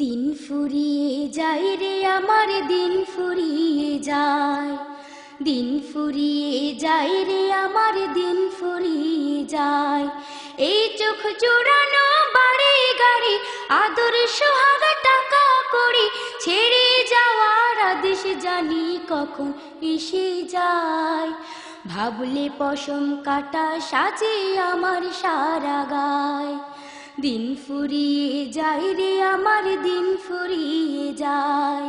দিন ফুরিয়ে যায় রে আমার দিন ফুরিয়ে যায়, দিন ফুরিয়ে যায় রে আমার দিন ফুরিয়ে যায়। এই চোখ জোড়ানো বাড়ি গাড়ি আদর সোহাগ টাকা করি ছেড়ে যাওয়ার আদেশ জানি কখন এসে যায়। ভাবলে পশম কাটা সাজে আমার সারা গায়। দিন ফুরিয়ে যায় রে আমার দিন ফুরিয়ে যায়,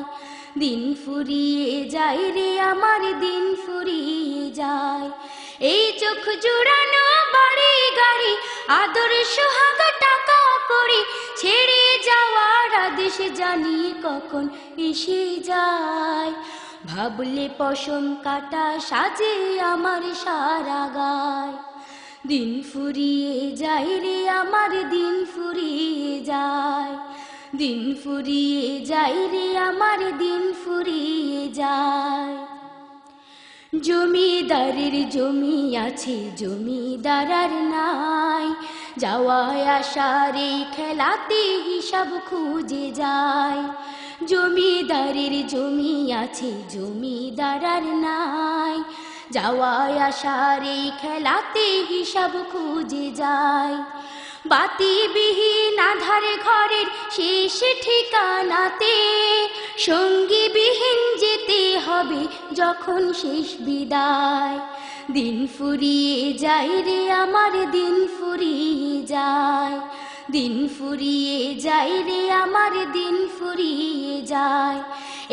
দিন ফুরিয়ে যায় রে আমার দিন ফুরিয়ে যায়। এই চোখ জোড়ানো বাড়ি গাড়ি আদর সোহাগ টাকা করি ছেড়ে যাওয়ার আদেশ জানি কখন এসে যায়। ভাবলে পশম কাটা সাজে আমার সারা গায়। দিন ফুরিয়ে যায় রে আমার দিন ফুরিয়ে যায়, দিন ফুরিয়ে যায় রে আমার দিন ফুরিয়ে যায়। জমিদারের জমি আছে জমিদার আর নাই, যাওয়ায় আসার এই খেলাতে হিসাব খুঁজে যায়। জমিদারের জমি আছে জমিদার আর নাই, যাওয়ায় আসার এই খেলাতে হিসাব খুঁজে যায়। বাতিবিহীন আধার ঘরের শেষ ঠিকানাতে সঙ্গীবিহীন যেতে হবে যখন শেষ বিদায়। দিন ফুরিয়ে যায় রে আমার দিন ফুরিয়ে যায়, দিন ফুরিয়ে যায় রে আমার দিন ফুরিয়ে যায়।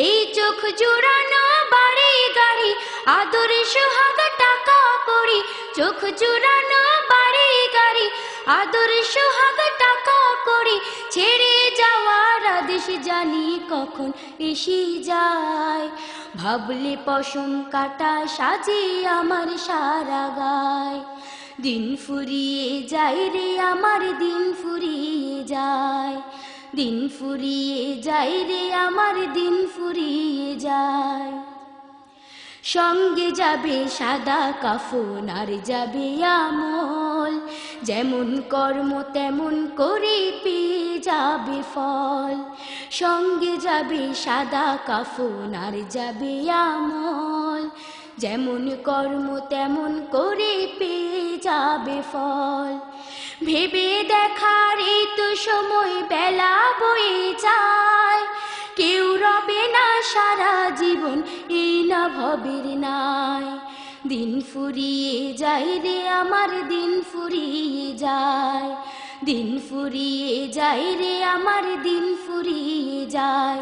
এই চোখ জোড়ানো বাড়ি গাড়ি আদর সোহাগ টাকা করি, চোখ জোড়ানো বাড়ি গাড়ি আদর সোহাগ টাকা করি ছেড়ে যাওয়ার আদেশ জানি কখন এসে যায়। ভাবলে পশম কাটা সাজে আমার সারা গায়। দিন ফুরিয়ে যায় রে আমার দিন ফুরিয়ে যায়, দিন ফুরিয়ে যায় রে আমার দিন ফুরিয়ে যায়। সঙ্গে যাবে সাদা কাফন আর যাবে আমল, যেমন কর্ম তেমন করে পেয়ে যাবে ফল। সঙ্গে যাবে সাদা কাফন আর যাবে আমল, যেমন কর্ম তেমন করে পেয়ে যাবে ফল। ভেবে দেখার এই তো সময় বেলা বয়ে যায়, কেউ রবে না সারা জীবন এই না ভবের নাই। দিন ফুরিয়ে যায় রে আমার দিন ফুরিয়ে যায়, দিন ফুরিয়ে যায় রে আমার দিন ফুরিয়ে যায়।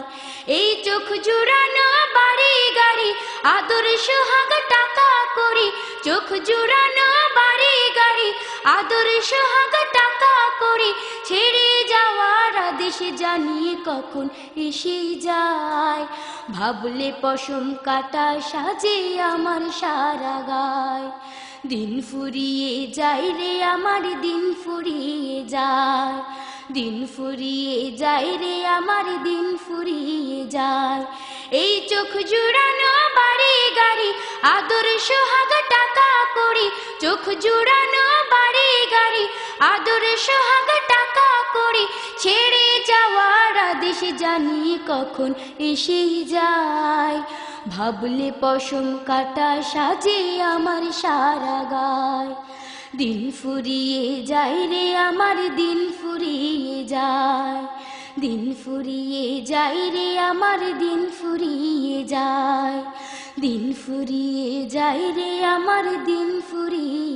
এই চোখ জোড়ানো বাড়ি গাড়ি আদর সোহাগ টাকা করি, চোখ জোড়ানো বাড়ি গাড়ি আদর সোহাগ টাকা করি ছেড়ে যাওয়ার আদেশ জানি কখন এসে যায়। ভাবলে পশম কাটা সাজে আমার সারা গায়। দিন ফুরিয়ে যায় রে আমার দিন ফুরিয়ে যায়, দিন ফুরিয়ে যায় রে আমার দিন ফুরিয়ে যায়। এই চোখ জোড়ানো বাড়ি গাড়ি আদর সোহাগ টাকা করি, চোখ জোড়ানো বাড়ি গাড়ি আদর সোহাগ টাকা করি ছেড়ে যাওয়ার আদেশ জানি কখন এসে যায়। ভাবলে পশম কাটা সাজে আমার সারা গায়। দিন ফুরিয়ে যায় রে আমার দিন ফুরিয়ে যায়, দিন ফুরিয়ে যায় রে আমার দিন ফুরিয়ে যায়, দিন ফুরিয়ে যায় রে আমার দিন ফুরিয়ে